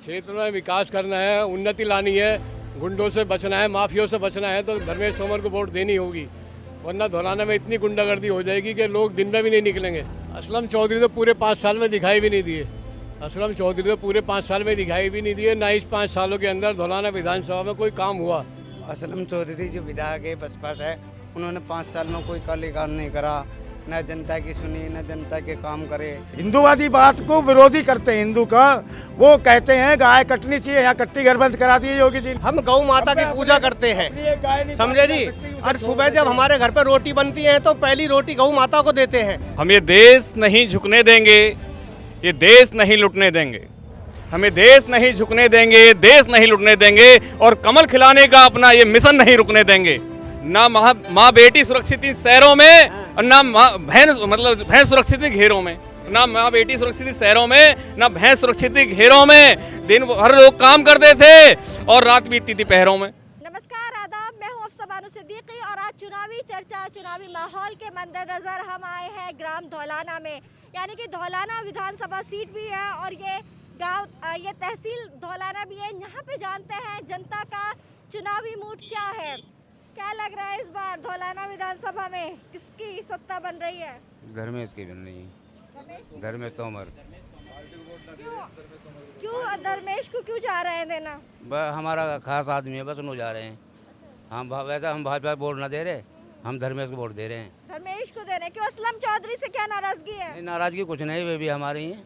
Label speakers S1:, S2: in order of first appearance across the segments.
S1: क्षेत्र में विकास करना है, उन्नति लानी है, गुंडों से बचना है, माफियों से बचना है तो धर्मेश तोमर को वोट देनी होगी, वरना धौलाना में इतनी गुंडागर्दी हो जाएगी कि लोग दिन में भी नहीं निकलेंगे। असलम चौधरी तो पूरे 5 साल में दिखाई भी नहीं दिए। असलम चौधरी तो पूरे 5 साल में दिखाई भी नहीं दिए, ना इस 5 सालों के अंदर धौलाना विधानसभा में कोई काम हुआ।
S2: असलम चौधरी जो विधायक है बसपा से, उन्होंने 5 साल में कोई कार्य नहीं करा, न जनता की सुनी, न जनता के काम करे।
S3: हिंदूवादी बात को विरोधी करते हैं हिंदू का। वो कहते हैं गाय कटनी चाहिए, यहाँ कट्टी घर बंद करा दिए योगी जी।
S4: हम गौ माता की पूजा करते हैं, समझे जी। और सुबह जब हमारे घर पर रोटी बनती है तो पहली रोटी गौ माता को देते हैं।
S5: हम ये देश नहीं झुकने देंगे, ये देश नहीं लुटने देंगे, हमें देश नहीं झुकने देंगे, देश नहीं लुटने देंगे और कमल खिलाने का अपना ये मिशन नहीं रुकने देंगे। ना माँ बेटी सुरक्षित शहरों में और ना भैंस सुरक्षित घेरों में, ना माँ बेटी सुरक्षित शहरों में, ना भैंस सुरक्षित घेरों में। दिन भर लोग काम करते थे और रात बीतती थी पहरों में।
S6: नमस्कार, आदाब, मैं हूं अफसा बानो सिद्दीकी और आज चुनावी चर्चा, चुनावी माहौल के मद्देनजर हम आए हैं ग्राम धौलाना में। यानी कि धौलाना विधानसभा सीट भी है और ये गांव, ये तहसील धौलाना भी है। यहाँ पे जानते हैं जनता का चुनावी मूड क्या है। क्या लग रहा है इस बार धौलाना विधानसभा में किसकी सत्ता बन रही है?
S2: धर्मेश की बन रही है, धर्मेश तोमर।
S6: क्यों धर्मेश को क्यों चाह रहे हैं देना?
S2: हमारा खास आदमी है, बस उन्हों जा रहे हैं। हम वैसा हम भाजपा को वोट ना दे रहे, हम धर्मेश को वोट दे रहे हैं।
S6: धर्मेश को दे रहे हैं क्यों? असलम चौधरी से क्या नाराजगी है?
S2: नहीं, नाराजगी कुछ नहीं, वे भी हमारी हैं,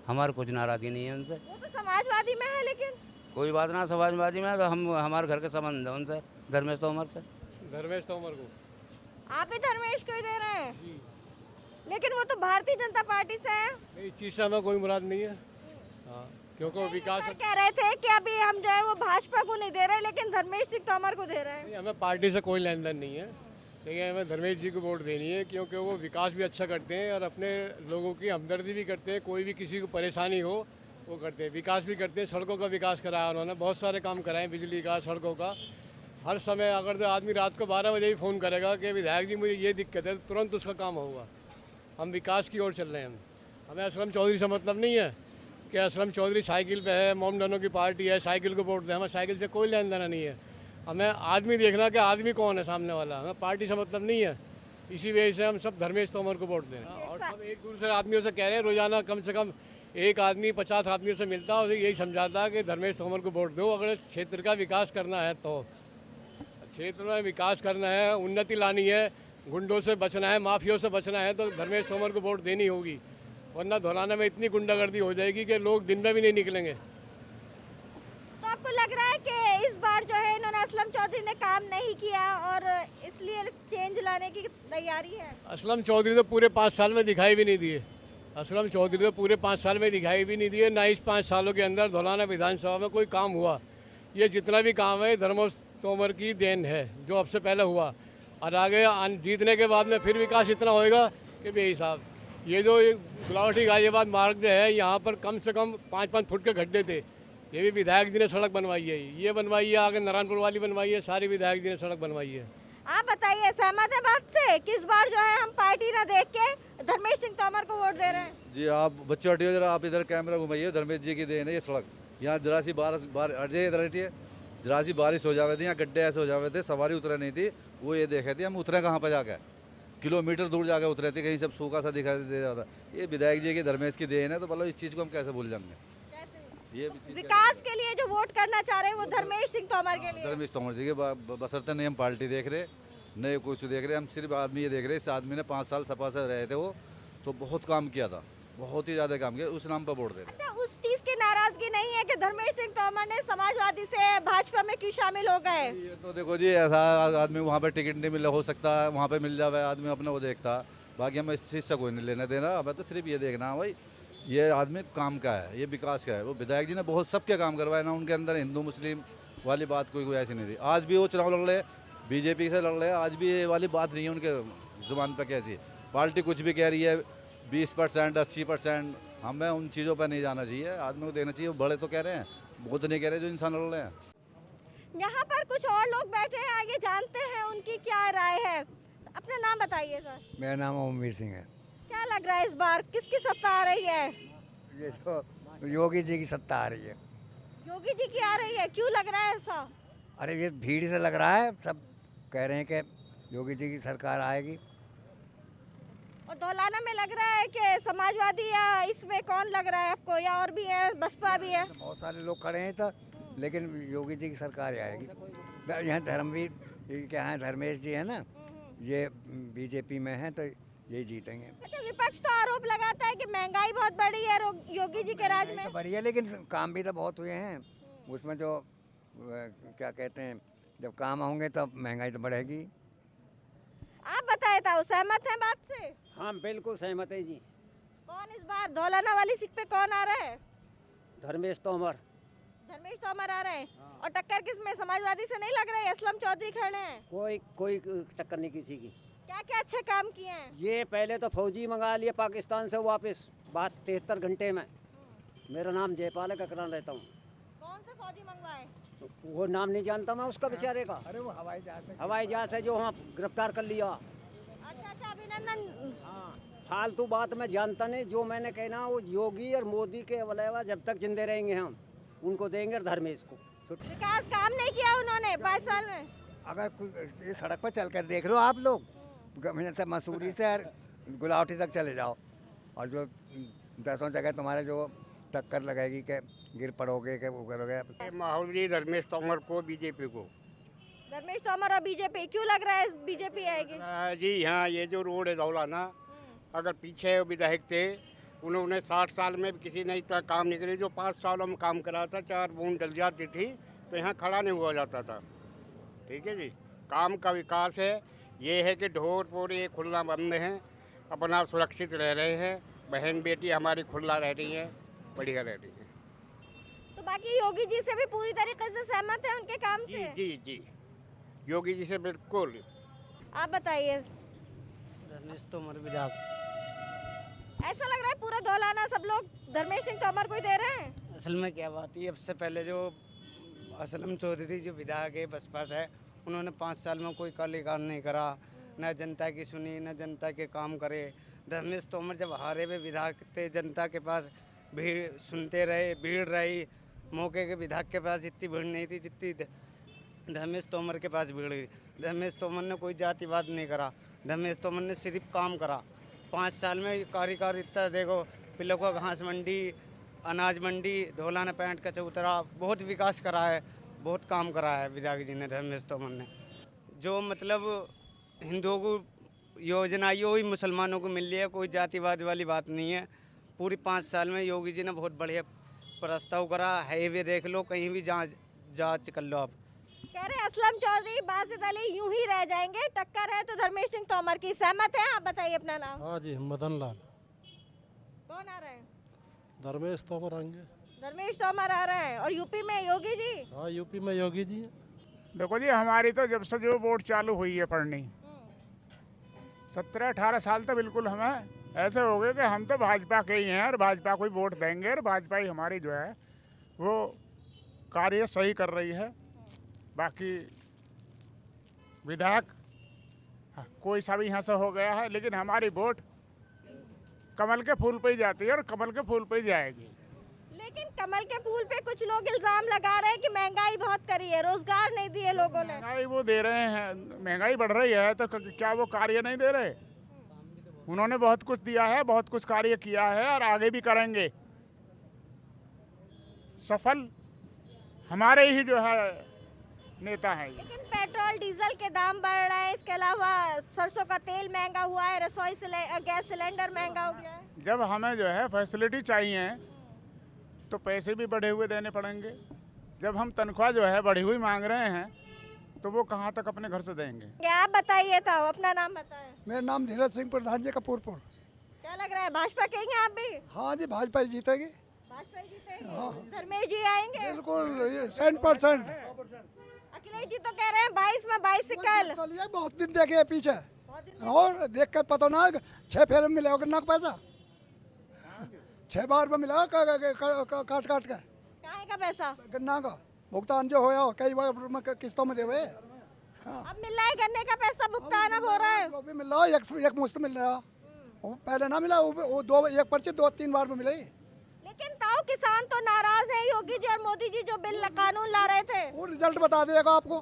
S2: हमारी कुछ नाराजगी नहीं है उनसे।
S6: वो तो समाजवादी में है, लेकिन
S2: कोई बात ना, समाजवादी में तो हम हमारे घर के संबंध है उनसे, धर्मेश तोमर से।
S1: धर्मेश तोमर को
S6: आप ही धर्मेश को ही दे रहे हैं, लेकिन वो तो भारतीय जनता पार्टी से है।
S1: इस चीज से हमें कोई मुराद नहीं है। हाँ, क्योंकि विकास
S6: कह रहे थे कि अभी हम जो है वो भाजपा को नहीं दे रहे, लेकिन धर्मेश सिंह तोमर को दे रहे हैं।
S1: हमें पार्टी से कोई लेन देन नहीं है, लेकिन हमें धर्मेश जी को वोट देनी है क्योंकि वो विकास भी अच्छा करते हैं और अपने लोगों की हमदर्दी भी करते हैं। कोई भी किसी को परेशानी हो वो करते हैं, विकास भी करते हैं। सड़कों का विकास कराया उन्होंने, बहुत सारे काम कराए, बिजली का, सड़कों का। हर समय अगर तो आदमी रात को 12 बजे ही फ़ोन करेगा कि विधायक जी मुझे ये दिक्कत है, तो तुरंत उसका काम होगा। हम विकास की ओर चल रहे हैं। हमें असलम चौधरी से मतलब नहीं है कि असलम चौधरी साइकिल पे है, मोमडनों की पार्टी है, साइकिल को वोट दें। हमें साइकिल से कोई लेन देना नहीं है। हमें आदमी देखना कि आदमी कौन है सामने वाला, हमें पार्टी से मतलब नहीं है। इसी वजह से हम सब धर्मेश तोमर को वोट दें। और सब एक दूसरे आदमियों से कह रहे हैं, रोजाना कम से कम एक आदमी 50 आदमियों से मिलता है और यही समझाता है कि धर्मेश तोमर को वोट दो अगर क्षेत्र का विकास करना है तो। क्षेत्र में विकास करना है, उन्नति लानी है, गुंडों से बचना है, माफियों से बचना है तो धर्मेश तोमर को वोट देनी होगी, वरना धौलाना में इतनी गुंडागर्दी हो जाएगी कि लोग दिन में भी नहीं निकलेंगे।
S6: तो आपको लग रहा है कि इस बार जो है इन्होंने असलम चौधरी ने काम नहीं किया और इसलिए चेंज लाने की तैयारी है?
S1: असलम चौधरी तो पूरे 5 साल में दिखाई भी नहीं दिए। असलम चौधरी तो पूरे 5 साल में दिखाई भी नहीं दिए, ना इस 5 सालों के अंदर धौलाना विधानसभा में कोई काम हुआ। ये जितना भी काम है धर्मेश तोमर की देन है, जो अब से पहले हुआ। और आगे जीतने के बाद में फिर विकास इतना होएगा कि भाई साहब, ये जो गुलावटी गाजियाबाद मार्ग जो है, यहाँ पर कम से कम 5-5 फुट के गड्ढे थे, ये भी विधायक जी ने सड़क बनवाई है। ये बनवाई है, आगे नारायणपुर वाली बनवाई है, सारी विधायक जी ने सड़क बनवाई है।
S6: आप बताइए, सहमत है बात से कि इस बार जो है हम पार्टी ना देख के धर्मेश सिंह तोमर को वोट दे रहे हैं?
S7: जी, आप बच्चों हटियो जरा, आप इधर कैमरा घुमाइए। धर्मेश जी की देन है ये सड़क। यहाँ जरा सी बारिश हो जावे थी, यहाँ गड्ढे ऐसे हो जावे थे, सवारी उतरे नहीं थी। वो ये देखे थे हम उतरे कहाँ पर जाके, किलोमीटर दूर जाके उतरे थे, कहीं सब सूखा सा दिखाई दे रहा था। ये विधायक जी की धर्मेश की देन है, तो मतलब इस चीज़ को हम कैसे भूल जाएंगे। ये
S6: विकास के लिए जो वोट करना चाह रहे हैं वो धर्मेश सिंह तोमर के लिए।
S7: धर्मेश तोमर जी के बसरते नहीं हम पार्टी देख रहे, नहीं कुछ देख रहे, हम सिर्फ आदमी ये देख रहे। इस आदमी ने 5 साल सपा से रहे थे, वो तो बहुत काम किया था, बहुत ही ज़्यादा काम किया, उस नाम पर वोट दे रहे।
S6: अच्छा, उस चीज़ की नाराजगी नहीं है कि धर्मेश सिंह तोमर ने समाजवादी से भाजपा में क्यों शामिल हो गए?
S7: ये तो देखो जी, ऐसा आदमी वहाँ पे टिकट नहीं मिल हो सकता, वहाँ पे मिल जावे आदमी अपने वो देखता। बाकी हमें इस चीज़ से कोई नहीं लेना देना, हमें तो सिर्फ ये देखना है भाई ये आदमी काम का है, ये विकास का है। वो विधायक जी ने बहुत सबके काम करवाए ना, उनके अंदर हिंदू मुस्लिम वाली बात कोई ऐसी नहीं थी। आज भी वो चुनाव लड़ रहे, बीजेपी से लड़ रहे हैं, आज भी ये वाली बात नहीं है उनके जुबान पर। कैसी पार्टी कुछ भी कह रही है, 20%, 80%, हमें उन चीज़ों पर नहीं जाना चाहिए, आदमी को देना चाहिए। बड़े तो कह रहे हैं, वो तो नहीं कह रहे जो इंसान लड़ रहे हैं।
S6: यहाँ पर कुछ और लोग बैठे हैं, आगे जानते हैं उनकी क्या राय है। अपना नाम बताइए सर।
S3: मेरा नाम ओमवीर सिंह है।
S6: क्या लग रहा है इस बार किसकी सत्ता आ रही है?
S3: ये तो
S2: योगी जी की सत्ता आ रही है।
S6: योगी जी की आ रही है, क्यों लग रहा है ऐसा?
S2: अरे ये भीड़ से लग रहा है, सब कह रहे हैं कि योगी जी की सरकार आएगी।
S6: और धौलाना में लग रहा है कि समाजवादी, या इसमें कौन लग रहा है आपको, या और भी है, बसपा भी है?
S2: बहुत सारे लोग खड़े हैं तो, लेकिन योगी जी की सरकार ही आएगी। यहाँ धर्मवीर ये क्या है, धर्मेश जी है ना, ये बीजेपी में हैं तो ये जीतेंगे।
S6: अच्छा, विपक्ष तो आरोप लगाता है कि महंगाई बहुत बढ़ी है योगी जी के राज में।
S2: तो बढ़िया, लेकिन काम भी तो बहुत हुए हैं उसमें। जो क्या कहते हैं, जब काम होंगे तब महंगाई तो बढ़ेगी।
S6: आप बताए था, सहमत हैं बात से?
S8: हाँ बिल्कुल सहमत है जी।
S6: कौन इस बार धौलाना वाली सीट पे कौन आ रहा है?
S8: धर्मेश तोमर।
S6: धर्मेश तोमर आ रहे हैं। और टक्कर किसमें, समाजवादी से नहीं लग रही? असलम चौधरी खड़े हैं।
S8: कोई टक्कर नहीं किसी की।
S6: क्या क्या अच्छे काम किए हैं?
S8: ये पहले तो फौजी मंगा लिए पाकिस्तान से वापस, बात 73 घंटे में। मेरा नाम जयपाल है, ककरान रहता हूँ।
S6: कौन से फौजी मंगवाए?
S8: वो नाम नहीं जानता मैं उसका बेचारे का।
S2: अरे वो हवाई
S8: जहाज है जो वहाँ गिरफ्तार कर लिया।
S6: अच्छा, अभिनंदन।
S8: हाँ, फालतू बात मैं जानता नहीं। जो मैंने कहना वो योगी और मोदी के अलावा जब तक जिंदे रहेंगे हम उनको देंगे, और धर्मेश को।
S6: विकास काम नहीं किया उन्होंने 5 साल में।
S2: अगर कुछ ये सड़क पर चल कर देख लो आप लोग, जैसे मसूरी से गुलावटी तक चले जाओ, और जो 10 जगह तुम्हारे जो टक्कर लगेगी कि गिर पड़ोगे कि वो करोगे।
S9: माहौल जी धर्मेश तोमर को, बीजेपी को।
S6: धर्मेश तोमर और बीजेपी, क्यों लग रहा है बीजेपी आएगी?
S9: जी यहाँ ये जो रोड है धौलाना, अगर पीछे विधायक थे उन्होंने 60 साल में किसी ने इतना काम नहीं करे। जो 5 सालों में काम करा था, 4 बूंद डल जाती थी तो यहाँ खड़ा नहीं हुआ जाता था। ठीक है जी, काम का विकास है। ये है कि ढोर पोर ये खुला बंद हैं, अपना सुरक्षित रह रहे हैं। बहन बेटी हमारी खुला रह रही है, बढ़िया रह रही है।
S6: तो बाकी योगी जी से भी पूरी तरीके से सहमत है उनके काम
S9: जी
S6: से?
S9: जी जी, योगी जी से बिल्कुल।
S6: आप बताइए।
S2: धर्मेश तोमर विधायक।
S6: ऐसा लग रहा है पूरा धौलाना सब लोग धर्मेश सिंह तोमर को ही दे रहे हैं।
S2: असल में क्या बात है, सबसे पहले जो असलम चौधरी जो विधायक है बसपा से, उन्होंने 5 साल में कोई कार्य नहीं करा, न जनता की सुनी, न जनता के काम करे। धर्मेश तोमर जब हारे हुए विधायक थे, जनता के पास भीड़ सुनते रहे, भीड़ रही। मौके के विधायक के पास इतनी भीड़ नहीं थी जितनी धर्मेश तोमर के पास भीड़ गई। धर्मेश तोमर ने कोई जातिवाद नहीं करा, धर्मेश तोमर ने सिर्फ काम करा। 5 साल में कार्यकाल इतना देखो, पिलको घास मंडी, अनाज मंडी, धौलाना पैंट का चौतरा, बहुत विकास करा है, बहुत काम करा है विधायक जी ने, धर्मेश तोमर ने। जो मतलब हिंदुओं को योजना ये वही मुसलमानों को मिल रही है, कोई जातिवाद वाली बात नहीं है। पूरी 5 साल में योगी जी ने बहुत बढ़िया प्रस्ताव करा। हाईवे देख लो, कहीं भी जांच कर लो आप।
S6: कह रहे हैं असलम चौधरी, बासित अली यूं ही रह जाएंगे, टक्कर है तो धर्मेश सिंह तोमर की। सहमत है? आप बताइए अपना नाम।
S10: हाँ जी, मदन लाल।
S6: कौन आ रहे हैं?
S10: धर्मेश तोमर आएंगे।
S6: धर्मेश तोमर आ रहे हैं। और यूपी में योगी जी?
S10: हाँ, यूपी में योगी जी।
S3: देखो जी, हमारी तो जब से जो वोट चालू हुई है पढ़नी, 17-18 साल तो बिल्कुल हमें ऐसे हो गए कि हम तो भाजपा के ही हैं और भाजपा को ही वोट देंगे, और भाजपा ही हमारी जो है वो कार्य सही कर रही है। बाकी विधायक कोई सा भी यहाँ से हो गया है, लेकिन हमारी वोट कमल के फूल पे ही जाती है और कमल के फूल पे ही जाएगी।
S6: लेकिन कमल के फूल पे कुछ लोग इल्जाम लगा रहे हैं कि महंगाई बहुत करी है, रोजगार नहीं दिए लोगों ने।
S3: महंगाई वो दे रहे हैं, महंगाई बढ़ रही है तो क्या वो कार्य नहीं दे रहे? उन्होंने बहुत कुछ दिया है, बहुत कुछ कार्य किया है और आगे भी करेंगे। सफल हमारे ही जो है नेता हैं।
S6: लेकिन पेट्रोल डीजल के दाम बढ़ रहे हैं, इसके अलावा सरसों का तेल महंगा हुआ है, रसोई गैस सिलेंडर महंगा हो गया है।
S3: जब हमें जो है फैसिलिटी चाहिए तो पैसे भी बढ़े हुए देने पड़ेंगे। जब हम तनख्वाह जो है बढ़ी हुई मांग रहे हैं तो वो कहाँ तक अपने घर से देंगे?
S6: आप बताइए था, अपना नाम बताएं।
S11: मेरा नाम धीरज सिंह प्रधान जी, कपूरपुर।
S6: क्या लग रहा है, भाजपा कहेंगे आप भी?
S11: हाँ जी, भाजपा ही जीतेगी।
S6: भाजपा ही जीतेगी। धर्मेश जी आएंगे?
S11: बिल्कुल 100%।
S6: अखिलेश जी तो कह रहे हैं 22 में बाइसिकल।
S11: बहुत दिन देखे पीछे, और देख कर पता ना 6 फेरे में मिलेगा गन्ना का पैसा, 6 बार में मिलेगा काट काट के।
S6: कहाँ का पैसा?
S11: गन्ना का भुगतान जो होया कई बार किस्तों में देवे।
S6: अब मिल रहा है गन्ने का पैसा, भुगतान अब हो रहा है।
S11: वो भी मिल रहा है, एक मुश्त मिल रहा है। वो पहले ना मिला, वो 1 पर्ची 2-3 बार में मिली।
S6: लेकिन ताऊ किसान तो नाराज है योगी जी और मोदी जी जो बिल कानून ला रहे थे।
S11: वो रिजल्ट बता देगा आपको,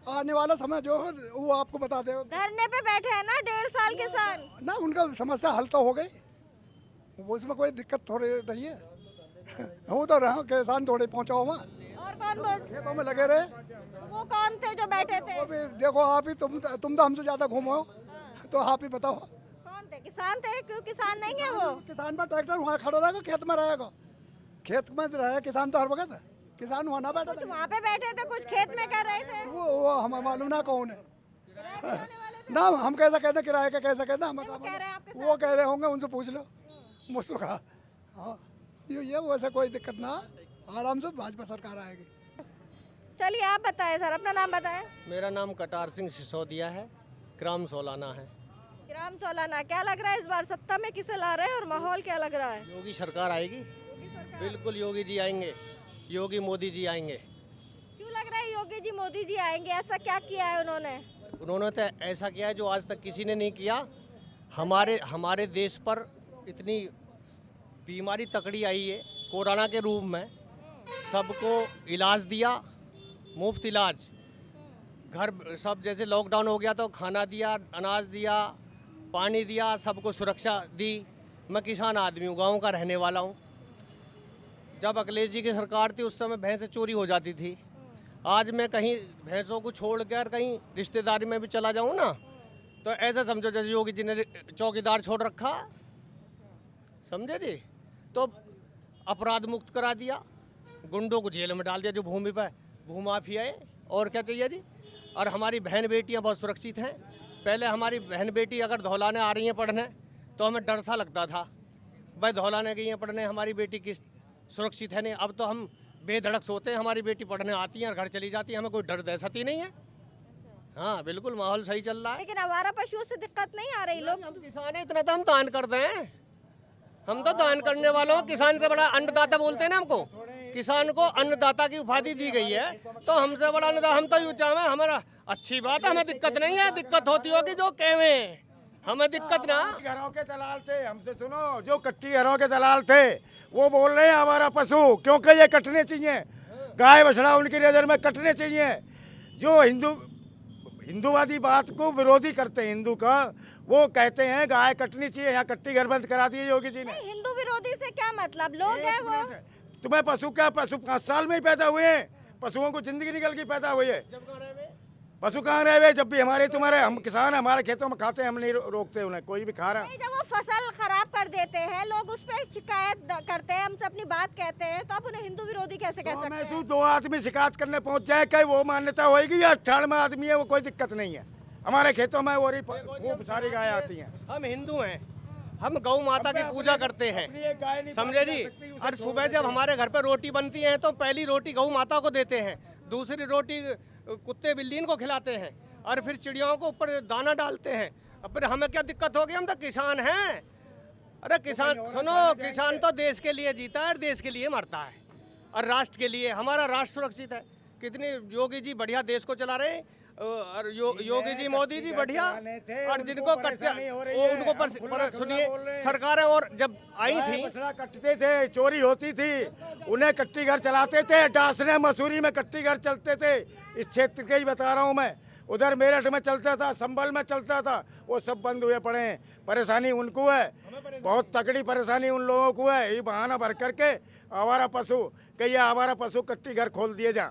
S11: आने वाला समय जो है वो आपको बता देगा।
S6: धरने पे बैठे हैं ना 1.5 साल किसान
S11: ना, उनका समस्या हल तो हो गई, वो उसमें कोई दिक्कत थोड़ी नहीं है। वो तो रहा किसान थोड़े पहुँचा हुआ,
S6: और कौन बोल
S11: खेतों में लगे रहे।
S6: वो कौन थे जो बैठे थे?
S11: वो भी देखो, आप ही तुम तो हमसे ज़्यादा घूमो हो, तो आप ही बताओ
S6: कौन थे? किसान थे? क्यों किसान नहीं है वो?
S11: किसान पर ट्रैक्टर वहाँ खड़ा रहेगा, खेत में रहेगा, खेत में रहेगा किसान तो हर वक्त है, किसान वहाँ ना बैठा
S6: कुछ वहाँ पे बैठे थे, कुछ खेत में कर रहे थे।
S11: वो हमें मालूम ना कौन है ना, हम कैसा कहते किराए का, कैसा कहते हमें वो कह रहे होंगे, उनसे पूछ लो मुझसे कहा। हाँ ये वैसे कोई दिक्कत ना, आराम से भाजपा सरकार आएगी।
S6: चलिए आप बताएं सर, अपना नाम बताएं।
S4: मेरा नाम कटार सिंह सिसोदिया है, ग्राम सोलाना है।
S6: ग्राम सोलाना, क्या लग रहा है इस बार सत्ता में किसे ला रहे हैं और माहौल क्या लग रहा है?
S4: योगी सरकार आएगी, बिल्कुल योगी जी आएंगे, योगी मोदी जी आएंगे।
S6: क्यों लग रहा है योगी जी मोदी जी आएंगे? ऐसा क्या किया है उन्होंने?
S4: उन्होंने तो ऐसा किया है जो आज तक किसी ने नहीं किया। हमारे देश पर इतनी बीमारी तकड़ी आई है कोरोना के रूप में, सबको इलाज दिया, मुफ्त इलाज, घर सब जैसे लॉकडाउन हो गया तो खाना दिया, अनाज दिया, पानी दिया, सबको सुरक्षा दी। मैं किसान आदमी हूँ, गाँव का रहने वाला हूँ। जब अखिलेश जी की सरकार थी उस समय भैंसें चोरी हो जाती थी। आज मैं कहीं भैंसों को छोड़ कर कहीं रिश्तेदारी में भी चला जाऊँ ना, तो ऐसा समझो जैसे योगी जी ने चौकीदार छोड़ रखा, समझे जी। तो अपराध मुक्त करा दिया, गुंडों को जेल में डाल दिया जो भूमि पर भूमाफिया है, और क्या चाहिए जी। और हमारी बहन बेटियां बहुत सुरक्षित हैं। पहले हमारी बहन बेटी अगर धौलाने आ रही हैं पढ़ने तो हमें डर सा लगता था, भाई धौलाने गई हैं पढ़ने, हमारी बेटी किस सुरक्षित है नहीं। अब तो हम बेधड़क सोते हैं, हमारी बेटी पढ़ने आती है और घर चली जाती है, हमें कोई डर दहशत ही नहीं है। हाँ बिल्कुल, माहौल सही चल रहा है।
S6: लेकिन आवारा पशुओं से दिक्कत नहीं आ रही? लोग
S4: हम किसान है, इतना तो हम दान करते हैं, हम तो दान करने वालों, किसान से बड़ा अन्नदाता बोलते हैं ना हमको। किसान को अन्नदाता की उपाधि दी गई है, तो हमसे बड़ा अन्नदाता हम तो यूँ चाहे हमारा अच्छी बात है, हमें दिक्कत नहीं है। दिक्कत होती होगी जो कहवे, हमें दिक्कत ना।
S9: घरों के दलाल थे, हमसे सुनो, जो कट्टी घरों के दलाल थे वो बोल रहे हैं हमारा पशु क्योंकि ये कटने चाहिए, गाय बछड़ा उनकी नज़र में कटने चाहिए। जो हिंदूवादी बात को विरोधी करते हैं हिंदू का, वो कहते हैं गाय कटनी चाहिए, यहाँ कट्टी घर बंद करा दिए योगी जी ने।
S6: हिंदू विरोधी से क्या मतलब? लोग हैं वो।
S9: तुम्हें पशु 5 साल में ही पैदा हुए हैं, पशुओं को जिंदगी निकल के पैदा हुई है। पशु कहाँ रहे हुए? जब भी हमारे तुम्हारे हम किसान हमारे खेतों में खाते हैं, हम नहीं रोकते उन्हें, कोई भी खा रहा है।
S6: जब वो फसल खराब कर देते हैं, लोग उस पर शिकायत करते हैं, हमसे अपनी बात कहते हैं, तो आप उन्हें हिंदू विरोधी कैसे कह सकते हैं?
S9: 2 आदमी शिकायत करने पहुंच जाए, कहीं वो मान्यता होगी, या 18वां आदमी है वो कोई दिक्कत नहीं है। हमारे खेतों में वो सारी गाय आती हैं।
S4: हम हिंदू हैं, हम गौ माता की पूजा करते हैं, समझे जी। और सुबह जब हमारे घर पे रोटी बनती है तो पहली रोटी गौ माता को देते हैं, दूसरी रोटी कुत्ते बिल्ली को खिलाते हैं, और फिर चिड़ियाओं को ऊपर दाना डालते हैं। अब फिर हमें क्या दिक्कत होगी? हम तो किसान हैं। अरे किसान सुनो, किसान तो देश के लिए जीता है और देश के लिए मरता है, और राष्ट्र के लिए। हमारा राष्ट्र सुरक्षित है। कितने योगी जी बढ़िया देश को चला रहे हैं, और योगी जी मोदी जी बढ़िया, और जिनको उनको सुनिए सरकारें और जब आई थी
S9: कटते थे, चोरी होती थी, उन्हें कट्टी घर चलाते थे। डासने मसूरी में कट्टी घर चलते थे, इस क्षेत्र के ही बता रहा हूँ मैं। उधर मेरठ में चलता था, संभल में चलता था, वो सब बंद हुए पड़े हैं। परेशानी उनको है, बहुत तगड़ी परेशानी उन लोगों को है। ये बहाना भर करके आवारा पशु कि ये आवारा पशु कट्टी घर खोल दिए जा,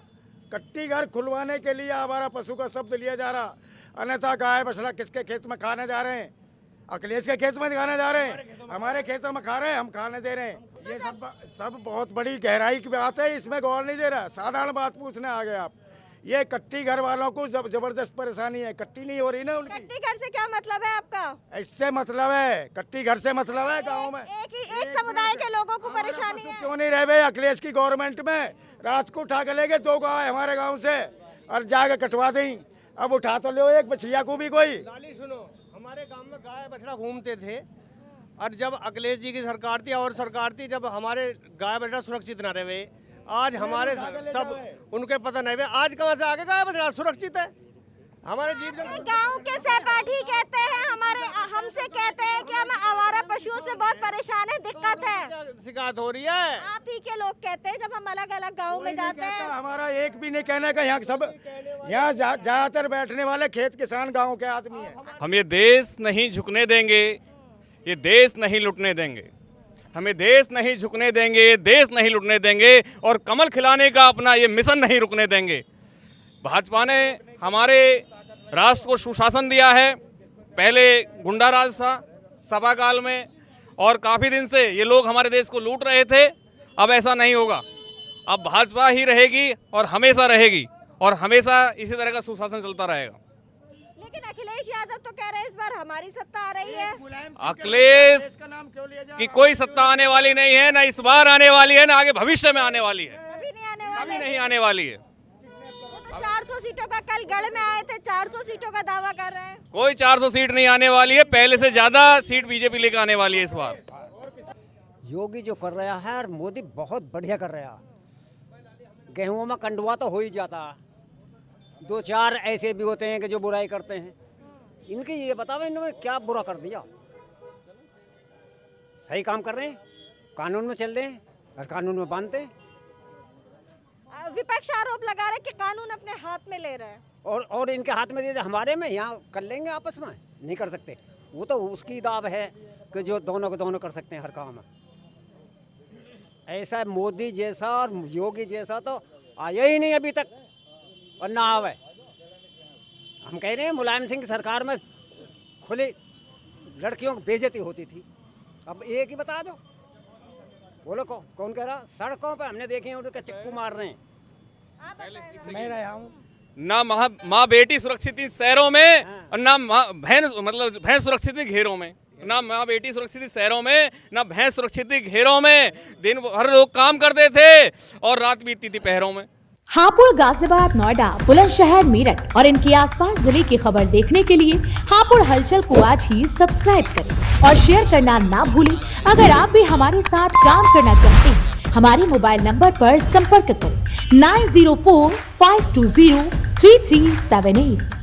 S9: कट्टी घर खुलवाने के लिए आवारा पशु का शब्द लिया जा रहा। अन्यथा गाय बछड़ा किसके खेत में खाने जा रहे हैं? अखिलेश के खेत में खाने जा रहे हैं, हमारे खेतों में खा रहे हैं, हम खाने दे रहे हैं। ये सब बहुत बड़ी गहराई की बात है, इसमें गौर नहीं दे रहा। साधारण बात पूछने आ गए आप। ये कट्टी घर वालों को जबरदस्त परेशानी है, कट्टी नहीं हो रही ना उनकी।
S6: कट्टी घर से क्या मतलब है आपका?
S9: इससे मतलब है, कट्टी घर से मतलब है गाँव में
S6: एक समुदाय के लोगों को परेशानी है।
S9: क्यों नहीं रह गए? अखिलेश की गवर्नमेंट में रात को उठा के ले गए 2 गाय हमारे गाँव से और जाके कटवा दी। अब उठा तो लो एक बछिया को भी कोई।
S4: लाली सुनो, हमारे गांव में गाय बछड़ा घूमते थे, और जब अखिलेश जी की सरकार थी और सरकार थी, जब हमारे गाय बछड़ा सुरक्षित न रहे, आज हमारे सब उनके पता नहीं हुए। आज कहाँ से आगे गाय बछड़ा सुरक्षित है? हमारे जीव जंतु
S6: गांव के सहपाठी कहते हैं, हमसे कहते हैं कि हम आवारा पशुओं से बहुत परेशान है, दिक्कत है,
S4: शिकायत हो रही है।
S6: आप ही के लोग कहते हैं जब हम अलग अलग गाँव में जाते हैं।
S12: हमारा एक भी नहीं कहने का, यहाँ सब यहाँ ज्यादातर बैठने वाले खेत किसान गाँव के आदमी है।
S5: हम ये देश नहीं झुकने देंगे, ये देश नहीं लुटने देंगे, हमें देश नहीं झुकने देंगे, ये देश नहीं लुटने देंगे और कमल खिलाने का अपना ये मिशन नहीं रुकने देंगे। भाजपा ने हमारे राष्ट्र को सुशासन दिया है। पहले गुंडा राज था सभा काल में, और काफ़ी दिन से ये लोग हमारे देश को लूट रहे थे। अब ऐसा नहीं होगा, अब भाजपा ही रहेगी और हमेशा रहेगी, और हमेशा इसी तरह का सुशासन चलता रहेगा।
S6: लेकिन अखिलेश यादव तो कह रहे हैं इस बार हमारी सत्ता आ रही है।
S5: अखिलेश की कोई सत्ता आने वाली नहीं है, ना इस बार आने वाली है, ना आगे भविष्य में आने वाली है, कभी नहीं आने वाली है।
S6: 400 सीटों का, कल गढ़ में आए थे 400 सीटों का दावा कर रहे हैं।
S5: कोई 400 सीट नहीं आने वाली है, पहले से ज्यादा सीट बीजेपी लेकर आने वाली है इस बार।
S8: योगी जो कर रहा है और मोदी बहुत बढ़िया कर रहा है। गेहूं में कंडुआ तो हो ही जाता, 2-4 ऐसे भी होते हैं कि जो बुराई करते हैं। इनके ये बताओ इन्होंने क्या बुरा कर दिया? सही काम कर रहे हैं, कानून में चल रहे हैं और कानून में बांधते हैं।
S6: विपक्ष आरोप लगा रहे कि कानून अपने हाथ में ले रहे हैं,
S8: और इनके हाथ में दे हमारे में यहाँ कर लेंगे, आपस में नहीं कर सकते। वो तो उसकी दाव है कि जो दोनों को दोनों कर सकते हैं हर काम। ऐसा मोदी जैसा और योगी जैसा तो आया ही नहीं अभी तक, और ना आवे। हम कह रहे हैं मुलायम सिंह की सरकार में खुली लड़कियों की बेइज्जती होती थी, अब एक ही बता दो। बोलो कौन कह रहा? सड़कों पे हमने देखे हैं उनके चक्कू मार रहे हैं।
S11: मैं रहा हूँ
S5: ना माँ बेटी सुरक्षित थी शहरों में, और ना भैंस सुरक्षित थी घेरों में। ना माँ बेटी सुरक्षित थी शहरों में, ना भैंस सुरक्षित थी घेरों में। दिन भर लोग काम करते थे और रात बीतती थी पहरों में।
S13: हापुड़, गाजियाबाद, नोएडा, बुलंदशहर, मेरठ और इनके आसपास जिले की खबर देखने के लिए हापुड़ हलचल को आज ही सब्सक्राइब करें और शेयर करना ना भूलें। अगर आप भी हमारे साथ काम करना चाहते हैं, हमारे मोबाइल नंबर पर संपर्क करें 9045203378।